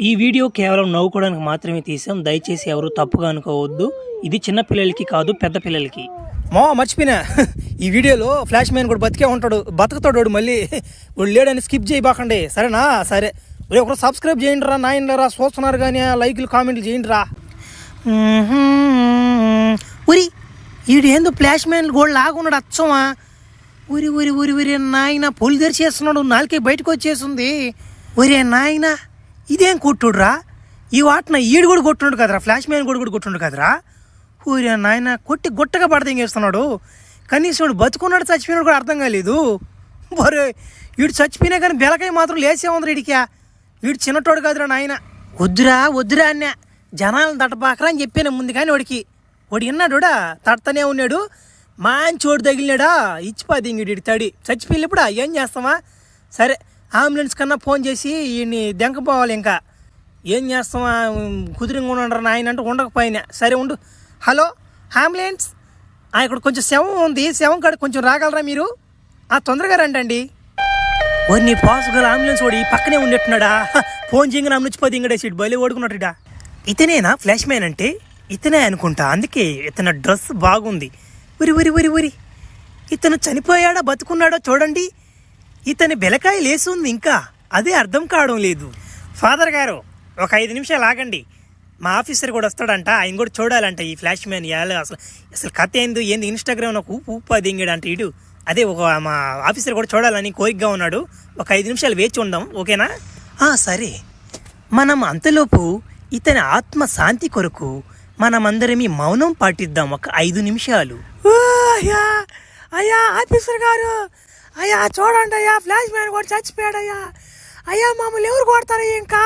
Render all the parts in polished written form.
ఈ వీడియో కేవలం నవ్వుకోవడానికి మాత్రమే తీసాం. దయచేసి ఎవరు తప్పుగా అనుకోవద్దు. ఇది చిన్న పిల్లలకి కాదు, పెద్ద పిల్లలకి. మర్చిపోయినా ఈ వీడియోలో ఫ్లాష్ మ్యాన్ కూడా బతికే ఉంటాడు, బతుకుతాడు. మళ్ళీ వాడు లేడని స్కిప్ చేయబాకండి, సరేనా? సరే, ఒకరు సబ్స్క్రైబ్ చేయండి రా నాయనరా, చూస్తున్నారు కానీ లైక్లు కామెంట్లు చేయండి రా. ఉరి వీడు ఏందో ఫ్లాష్ మ్యాన్ కూడా లాగున్నాడు అచ్చమా. ఉరి ఉరి ఉరి ఉరి నాయన పొలి తెరిచేస్తున్నాడు, నాలుకే బయటకు వచ్చేసింది. ఒరే నాయన ఇదేం కొట్టుడురా, ఈ వాటిన ఈడు కూడా కొట్టుండు కదరా, ఫ్లాష్ మ్యాన్ కూడా కొట్టుండు కదరా. ఊరే నాయన కొట్టి గుట్టగా పడతేస్తున్నాడు. కనీసం వీడు బతుకున్నాడు చచ్చిపోయినాడు కూడా అర్థం కాలేదు. మరే వీడు చచ్చిపోయినా కానీ బెలకాయ మాత్రం లేసే ఉంది వీడికి. వీడు చిన్నటోడు కాదురా నాయన. వద్దురా వద్దురా అన్న, జనాలను తట్టబాకరా అని చెప్పాను ముందు. కానీ వాడికి విన్నాడుడా, తడతనే ఉన్నాడు. మంచి చోటు తగిలినాడా, ఇచ్చిపోద్ది ఇంక తడి. చచ్చిపోయినప్పుడు ఏం చేస్తామా? సరే, అంబులెన్స్ కన్నా ఫోన్ చేసి వీడిని దెంకపోవాలి. ఇంకా ఏం చేస్తామా, కుదిరింగా ఉండరు నాయన అంటే ఉండకపోయినా. సరే ఉండు. హలో అంబులెన్స్, ఇక్కడ కొంచెం శవం ఉంది, శవం కాడ కొంచెం రాగలరా మీరు? తొందరగా రండి. నీ పాసుగల అంబులెన్స్ వాడు ఈ పక్కనే ఉండేట్టున్నాడా? ఫోన్ చేయగా నమ్ముచ్చిపోతే ఇంకడే సీట్ బయలు ఓడుకున్నట్టుడా. ఇతనేనా ఫ్లాష్ మ్యాన్ అంటే? ఇతనే అనుకుంటా, అందుకే ఇతని డ్రెస్ బాగుంది. ఉరి ఉరి ఉరి ఉరి, ఇతను చనిపోయాడా బతుకున్నాడో చూడండి. ఇతని బెలకాయ లేసుంది ఇంకా, అదే అర్థం కావడం లేదు. ఫాదర్ గారు ఒక 5 నిమిషాలు ఆగండి, మా ఆఫీసర్ కూడా వస్తాడంట, ఆయన కూడా చూడాలంట ఈ ఫ్లాష్ మ్యాన్. అసలు కథ ఏంది ఇన్స్టాగ్రామ్ నాకు ఊపు దింగాడంట ఇడు. అదే మా ఆఫీసర్ కూడా చూడాలని కోరికగా ఉన్నాడు. ఒక 5 నిమిషాలు వేచి ఉందాం, ఓకేనా? సరే. మనం అంతలోపు ఇతని ఆత్మ శాంతి కొరకు మనమందరం మౌనం పాటిద్దాం ఒక 5 నిమిషాలు. అయ్యా ఆఫీసర్ గారు, అయ్యా చూడండి అయ్యా, ఫ్లాష్ మ్యాన్ కూడా చచ్చిపోయాడయ్యా. అయ్యా మమ్మల్ని ఎవరు కొడతారయ్యా? ఇంకా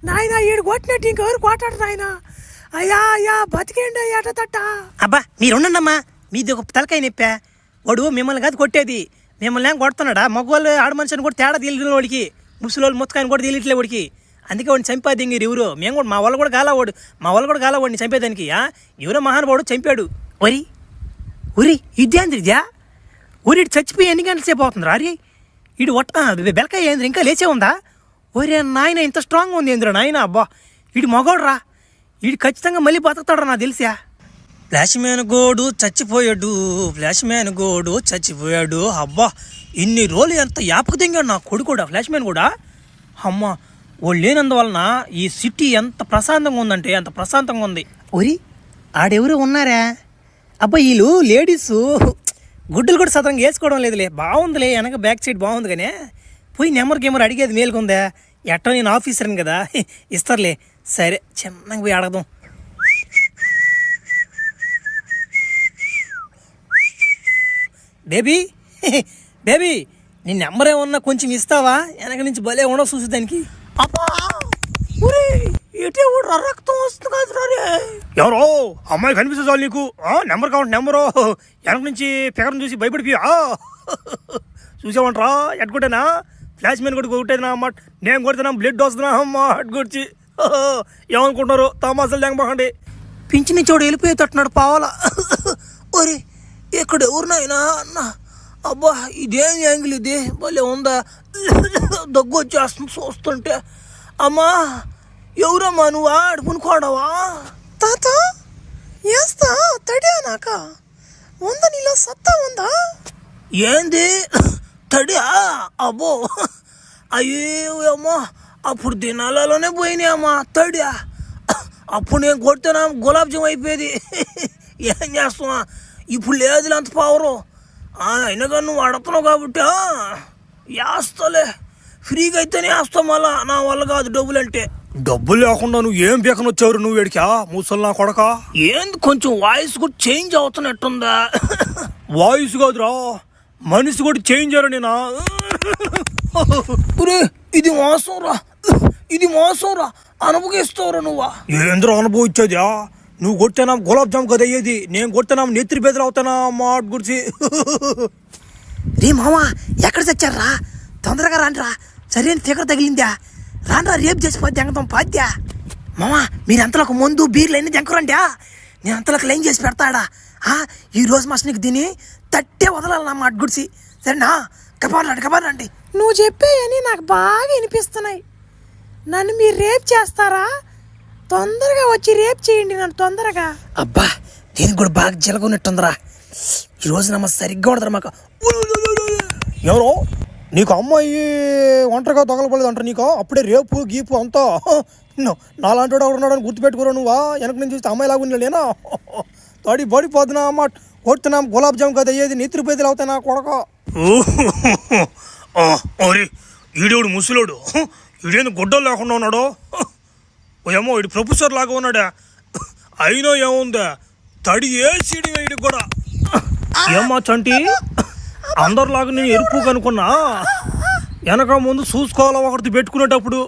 నాయన ఈడు కొట్టినట్టు ఇంకెవరు కొట్టాడు నాయన? అయ్యా అయ్యా బతికేండి అయ్యా తట్ట. అబ్బా మీరుండమ్మా, మీది ఒక తలకాయ నొప్పా. వాడు మిమ్మల్ని కాదు కొట్టేది, మిమ్మల్ని ఏం కొడుతున్నాడా? మగవాళ్ళు ఆడ మనిషిని కూడా తేడా తెలియని వాడికి, ముసలోళ్ళు ముత్తకాయని కూడా తెలియట్లే వాడికి. అందుకే వాడిని చంపేది ఇంక ఎవరు? మేము కూడా మా వాళ్ళు కూడా గాలవాడిని చంపేదానికి. ఎవరో మహానుభావుడు చంపాడు. ఒరి ఉరి ఇదేంద్రిద్యా, ఊరి చచ్చిపోయి ఎన్ని గంటల సేపు అవుతుందిరా? అరే ఇడు బెలకాయ ఏంద్ర ఇంకా లేచే ఉందా? ఒరే నాయన ఇంత స్ట్రాంగ్ ఉంది ఏంద్రా నాయన. అబ్బా ఇడు మగోడు రా, ఇడు ఖచ్చితంగా మళ్ళీ బతుకుతాడు నాకు తెలిసా. ఫ్లాష్ మ్యాన్ గోడు చచ్చిపోయాడు. అబ్బా ఇన్ని రోజులు ఎంత యాపకు తెంగాడు నా కొడుకు కూడా, ఫ్లాష్ మ్యాన్ కూడా. అమ్మ వాళ్ళు లేనందువలన ఈ సిటీ ఎంత ప్రశాంతంగా ఉందంటే అంత ప్రశాంతంగా ఉంది. ఒరి ఆడెవరు ఉన్నారా? అబ్బా వీళ్ళు లేడీసు గుడ్డలు కూడా సతంగా వేసుకోవడం లేదులే. బాగుందిలే, వెనక బ్యాక్ సైడ్ బాగుంది. కానీ పోయి నెంబర్ అడిగేది మేలుకుందా? ఎట్టో నేను ఆఫీసర్ని కదా, ఇస్తారులే. సరే చిన్నగా పోయి అడగదాం. బేబీ నీ నెంబర్ ఏమన్నా కొంచెం ఇస్తావా? వెనక నుంచి భలే ఉండవు చూసి దానికి. రక్తం వస్తుంది కాదు. ఎవరో అమ్మాయి కనిపిస్తే చాలు నీకు నెంబర్ కావాలి. నెంబరు వెనక నుంచి ఫిగర్ని చూసి భయపడిపోయా. చూసామంటారా ఎట్టుకుంటేనా? ఫ్లాష్ మ్యాన్ కూడా కొట్టేదినా అమ్మ, నేను కొడుతున్నా బ్లడ్ వస్తున్నా అమ్మ అట్టుకొచ్చి. ఏమనుకుంటున్నారు తమాసాలు లేకపోకండి. పింఛని చోడు వెళ్ళిపోయేటట్టున్నాడు పావాలా. ఒరే ఇక్కడ ఎవరినైనా అన్న, అబ్బా ఇదేం యాంగిల్ ఇది, భలే ఉందా? దగ్గు వచ్చేస్తుంది చూస్తుంటే. అమ్మా ఎవరమ్మా నువ్వు? ఆడుకునుకోడవా తాత? ఏస్తా తడి నాక ఉందా, నీలో సత్తా ఉందా? ఏంది తడి? అబ్బో అయ్యో అమ్మా, అప్పుడు దినాలలోనే పోయినాయి అమ్మా తడి. అప్పుడు నేను కొడితేనా గులాబ్ జామ్ అయిపోయేది. ఏం చేస్తావా ఇప్పుడు? లేదు అంత పవరు. అయినా కానీ నువ్వు అడుగుతున్నావు కాబట్టి వేస్తాలే, ఫ్రీగా అయితేనే వేస్తావు. మళ్ళా నా వల్ల కాదు డబ్బులు అంటే. డబ్బులు లేకుండా నువ్వు ఏం పీకని వచ్చావు నువ్వు వేడికా ముసల్లా కొడక? ఏంది కొంచెం వాయిస్ కూడా చేంజ్ అవుతున్నట్టుందా? వాయిస్ కాదురా, మనిషి కూడా చేంజ్ అయ్యారు నేనా? ఇది మోసం రా, అనుభవిస్తావురా నువ్వా? ఏంద్రా అనుభవించేదా? నువ్వు కొట్టానా గులాబ్ జామ్ కదా అయ్యేది, నేను కొట్టానా నెత్తిరి బెదరు అవుతానా మాట గురించి. రే మామా ఎక్కడ చచ్చారా? తొందరగా రాండ్రా, సరైన ఫిగర్ తగిలిందా? రాండ్రా, రేపు చేసిపోద్ది ఎంగతాం పాద్యా. మామా మీరు అంతలోకి ముందు బీర్లు అన్నీ దెంకరండి, నేను అంతలోకి లైన్ చేసి పెడతాడా. ఈరోజు మసనికి దీన్ని తట్టే వదలాలన్నా మాట గుడిసి, సరేనా? కబారండి. నువ్వు చెప్పేయని నాకు బాగా వినిపిస్తున్నాయి. నన్ను మీరు రేప్ చేస్తారా? తొందరగా వచ్చి రేప్ చేయండి నన్ను తొందరగా. అబ్బా దీనికి కూడా బాగా జలగొన్నట్టుందిరా. ఈరోజు నమ్మ సరిగ్గా ఉండదు మాకు. ఎవరో నీకు అమ్మాయి ఒంటరిగా తగలపడలేదు అంటారు, నీకు అప్పుడే రేపు గీపు అంతా నాలాంటి వాడు ఉన్నాడని గుర్తుపెట్టుకోరా నువ్వా? వెనక నుంచి చూస్తే అమ్మాయి లాగా ఉండలేనా? తడి పడిపోతున్నా అమ్మ, కొడుతున్నాం గులాబ్ జామ్ కదా అయ్యేది, నెత్తిరి పేదలు అవుతాయి నా కొడక. అరే ఈడేవుడు ముసలోడు, ఈడేందు గుడ్డలు లేకుండా ఉన్నాడు. ఏమో వీడు ప్రొఫెసర్ లాగా ఉన్నాడా? అయినా ఏముందా, తడి వేసిడి వీడికి కూడా. ఏమ్మా చంటి, అందరిలాగా నేను ఎరుపు కనుకున్నా, వెనక ముందు చూసుకోవాలా ఒకటి పెట్టుకునేటప్పుడు.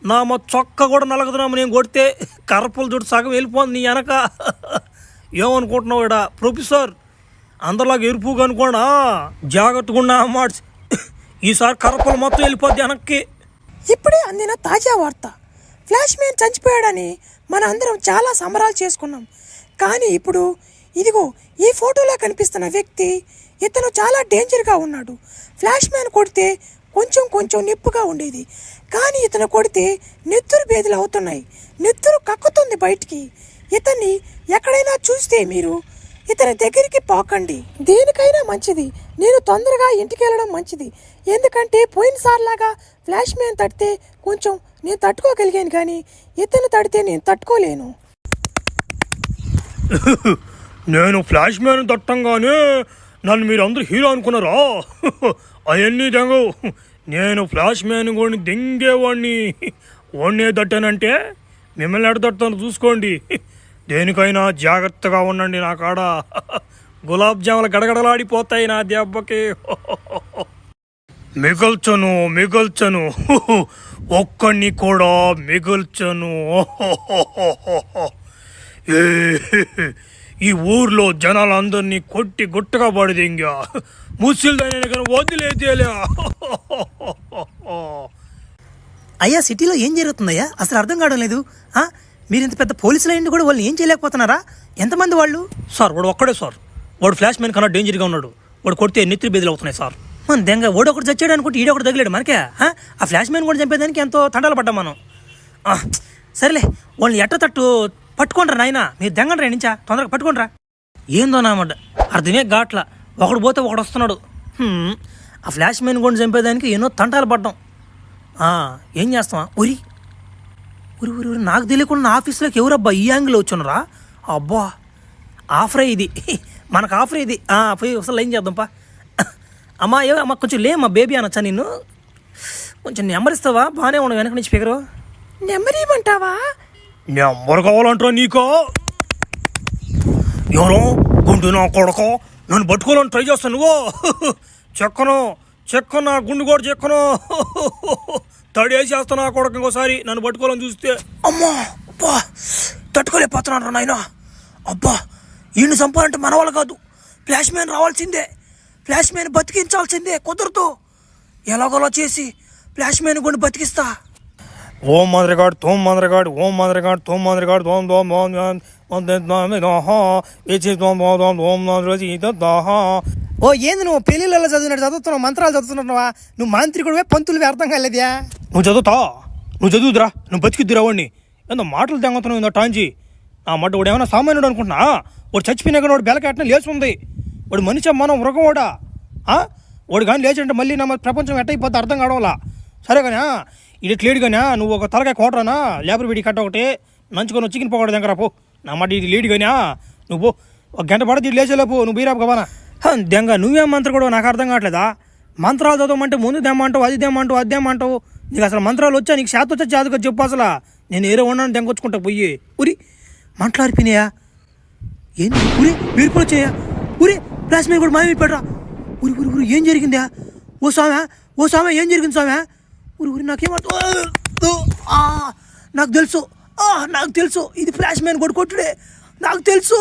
నా మా చొక్క కూడా నలగదున్నాము, నేను కొడితే కర్రపుల చుట్టూ సగం వెళ్ళిపోతుంది నీ వెనక. ఏమనుకుంటున్నావు ఇడా ప్రొఫెసర్? అందరిలాగా ఎరుపు కనుకోండా, జాగ్రత్తగా ఉన్నా అమ్మా. ఈసారి కర్రపులు మొత్తం వెళ్ళిపోద్ది వెనక్కి. ఇప్పుడే అందిన తాజా వార్త, ఫ్లాష్ మ్యాన్ చనిపోయాడని మన అందరం చాలా సంబరాలు చేసుకున్నాం. కానీ ఇప్పుడు ఇదిగో ఈ ఫోటోలో కనిపిస్తున్న వ్యక్తి, ఇతను చాలా డేంజర్గా ఉన్నాడు. ఫ్లాష్ మ్యాన్ కొడితే కొంచెం కొంచెం నిప్పుగా ఉండేది, కానీ ఇతను కొడితే నెత్తురు బేదలు అవుతున్నాయి, నెత్తురు కక్కుతుంది బయటికి. ఇతన్ని ఎక్కడైనా చూస్తే మీరు ఇతని దగ్గరికి పోకండి, దేనికైనా మంచిది నేను తొందరగా ఇంటికి వెళ్ళడం మంచిది. ఎందుకంటే పోయినసార్లాగా ఫ్లాష్ మ్యాన్ తడితే కొంచెం నేను తట్టుకోగలిగాను, కానీ ఇతను తడితే నేను తట్టుకోలేను. నేను ఫ్లాష్ మ్యాన్ తట్టంగానే నన్ను మీరు అందరూ హీరో అనుకున్నారా? అవన్నీ దెంగవు. నేను ఫ్లాష్ మ్యాన్ కూడా దెంగేవాడిని. వాడినే తట్టానంటే మిమ్మల్ని ఎడ తట్టుతాను చూసుకోండి. దేనికైనా జాగ్రత్తగా ఉండండి. నా కాడ గులాబ్ జాములు గడగడలాడిపోతాయి నా దెబ్బకి. మిగల్చను ఒక్కడిని కూడా మిగల్చను. ఈ ఊర్లో జనాలందరినీ కొట్టి గుట్టగా పడిదింగా, ముసిల్దైనా కానీ వదిలేదేలే. అయ్యా సిటీలో ఏం జరుగుతుందయ్యా అసలు అర్థం కావడం లేదు. మీరు ఇంత పెద్ద పోలీసులు అయ్యింది కూడా వాళ్ళు ఏం చేయలేకపోతున్నారా? ఎంతమంది వాళ్ళు? సార్ వాడు ఒక్కడే సార్, వాడు ఫ్లాష్ మ్యాన్ కన్నా డేంజర్గా ఉన్నాడు. వాడు కొడితే నెత్తిరి బెదిలు అవుతున్నాయి సార్. మన దెంగ ఓడొకటి చచ్చాడు అనుకుంటే ఈడొకటి తగిలాడు మనకే. ఆ ఫ్లాష్ మ్యాన్ కూడా చంపేదానికి ఎంతో తండాలు పడ్డాం మనం. సరేలే వాళ్ళని ఎట్ట తట్టు పట్టుకోండ్రా నాయన, మీరు దెంగండ్రా నుంచా తొందరగా పట్టుకోండ్రా. ఏందో నామడ్డ అర్థమే గాట్ల, ఒకడు పోతే ఒకడు వస్తున్నాడు. ఆ ఫ్లాష్ మ్యాన్ కూడా చంపేదానికి ఎన్నో తంటాలు పడ్డాం. ఏం చేస్తావా? ఉరి ఉరి ఉరి ఉరి నాకు తెలియకుండా నా ఆఫీస్లోకి ఎవరబ్బా ఈ యాంగిల్ వచ్చున్నారా? అబ్బా ఆఫరే ఇది, మనకు ఆఫరే ఇది. పోయి అసలు ఏం చేద్దాంపా. అమ్మా కొంచెం లే, మా బేబీ అనొచ్చా నిన్ను? కొంచెం నెంబర్ ఇస్తావా? బాగానే ఉండవు వెనక నుంచి ఫిగరు. నెంబర్ ఇవ్వమంటావా? నెంబర్ కావాలంటారా నీకో? ఎవరో గుండు నా కొడక, నన్ను పట్టుకోవాలని ట్రై చేస్తాను నువ్వు. చెక్కను గుండు కూడా చెక్కను, తడేసేస్తాను ఆ కొడక. ఇంకోసారి నన్ను పట్టుకోవాలని చూస్తే అమ్మా అబ్బా తట్టుకోలేకపోతున్నాను నాయన. అబ్బా ఈయన్ని చంపాలంటే మన వాళ్ళు కాదు, ఫ్లాష్ మ్యాన్ రావాల్సిందే. ఫ్లాష్ మ్యాన్ బతికించాల్సిందే, కుదరదు. ఎలాగోలా చేసి ఫ్లాష్ మ్యాన్ కూడా బతికిస్తా. ఓం మంత్రగాడు తోం మంత్రగాడు, ఓం మంత్రగాడు తోం మంత్రగాడు, ఓం ఓ ఏంది నువ్వు పెళ్ళిళ్ళలో చదివినట్టు చదువుతున్నావు, మంత్రాలు చదువుతున్నావా? నువ్వు మాంత్రికుడివే, పంతులు అర్థం కాలేదా? నువ్వు చదువుతురా, నువ్వు బతికిద్దురా వాడిని. ఏందో మాటలు తెంగుతున్నావు ఇందో టాంచి. ఆ మడ్డ వాడు ఏమైనా సామాన్యుడు అనుకుంటున్నా? వాడు చచ్చిపోయినా కానీ వాడు బెలకెట్టిన లేచి ఉంది. వాడు మనిషి మనం మృగవాడా? వాడు కానీ లేచంటే మళ్ళీ నా ప్రపంచం ఎట్టయిపోద్ది అర్థం కావడంలా. సరే కానీ ఇది లేడు కానీ నువ్వు ఒక తలకాయ కోటరానా లేబర్ బీడి కట్ట ఒకటి నంచుకొని చికెన్ పకోడా దగ్గర పో. నా మాట ఇది లేడు కానీ నువ్వు ఒక గంట పడితే ఇటు లేచేలేపు, నువ్వు బీరాపు కబానా దెంగ. నువ్వేం మంత్రం కూడా నాకు అర్థం కావట్లేదా? మంత్రాలు చదవమంటే ముందు దెమ్మంటావు, అది దెమ్మంటావు. నీకు అసలు మంత్రాలు వచ్చా? నీకు శాతం వచ్చా జాతకు చెప్పు అసలు. నేను ఏదో ఉన్నాను దెంగొచ్చుకుంటా పోయి. ఉరి మాట్లాడిపోయినాయా? ఏంటి ఉరి మీరు కూడా వచ్చాయా? ఉరి ఫ్లాష్ మ్యాన్ కూడా మాయమైపోయాడురా. ఉరి ఉరి ఉరి ఏం జరిగిందా? ఓ స్వామి ఏం జరిగింది స్వామి? ఉరి ఉరి నాకేమర్థం? నాకు తెలుసు ఇది ఫ్లాష్ మ్యాన్ కూడా కొట్టుడే, నాకు తెలుసు.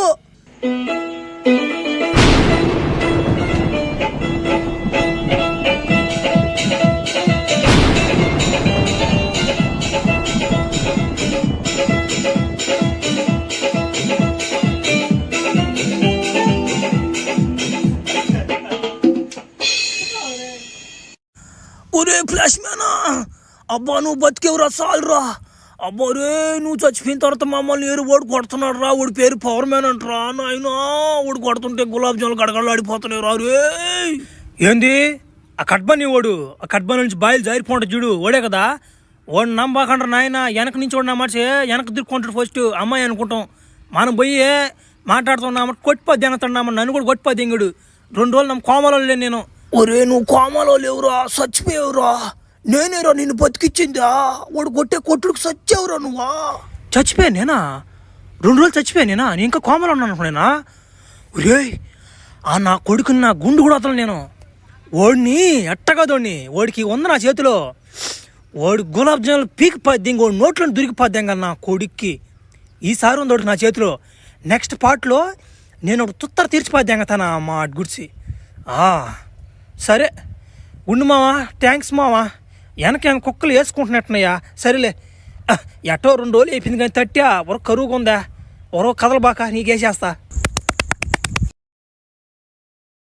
ఒరే ఫ్లాష్ మ్యాన్, అబ్బా నువ్వు బతికేవురా చాలురా. అబ్బా రే నువ్వు చచ్చిపోయిన తర్వాత మమ్మల్ని ఏరు ఓడి కొడుతున్నాడు రా. వాడి పేరు పవర్ మ్యాన్ అంటరా నాయనా. ఓడి కొడుతుంటే గులాబ్ జాములు గడగడలు ఆడిపోతున్నాయి రా రే. ఏంది ఆ కట్బని ఓడు, ఆ కట్బని నుంచి బాయిలు జారిపోంటాడు చూడు, ఓడే కదా. ఓడి నమ్మకండ్రా నాయన. వెనక నుంచి వాడు నమ్మర్చే వెనక దిక్కుంటాడు ఫస్ట్ అమ్మాయి అనుకుంటాం. మనం పోయి మాట్లాడుతున్నాం కొట్టిపోద్ది అంగతున్నాం, నన్ను కూడా కొట్టిపోద్ది ఇంగుడు. 2 రోజులు నమ్మ కోమలో లేను నేను. ఒరే నువ్వు కోమలో లేవురా, చచ్చిపోయావురా. నేనేరా నిన్ను బతికిచ్చిందా. వాడు కొట్టే కొట్టుడికి చచ్చావురా నువ్వా. చచ్చిపోయాను నేనా? 2 రోజులు చచ్చిపోయాను నేనా? నేను ఇంకా కోమలో ఉన్నాను అనుకునేనా? ఒరే ఆ నా కొడుకుని నా గుండు కూడా వదలను నేను. ఓడిని ఎట్టగదోడిని, ఓడికి ఉంది నా చేతిలో. ఓడి గులాబ్ జాములు పీకిపోద్ది, ఇంకోటి నోట్లో దొరికిపోద్ది ఇంకా నా కొడుక్కి. ఈసారి ఉంది ఒకటి నా చేతిలో. నెక్స్ట్ పార్ట్లో నేను ఒక తుత్తర తీర్చిపోద్ది ఇంకా తన మా గుడిసి. సరే ఉండు మావా, థ్యాంక్స్ మావా. వెనక కుక్కలు వేసుకుంటున్నట్టున్నాయా? సరేలే ఎటో 2 రోజులు అయిపోయింది కానీ తట్టా ఒర కరువుగా ఉందా, ఒరో కదలబాక నీకేసేస్తా.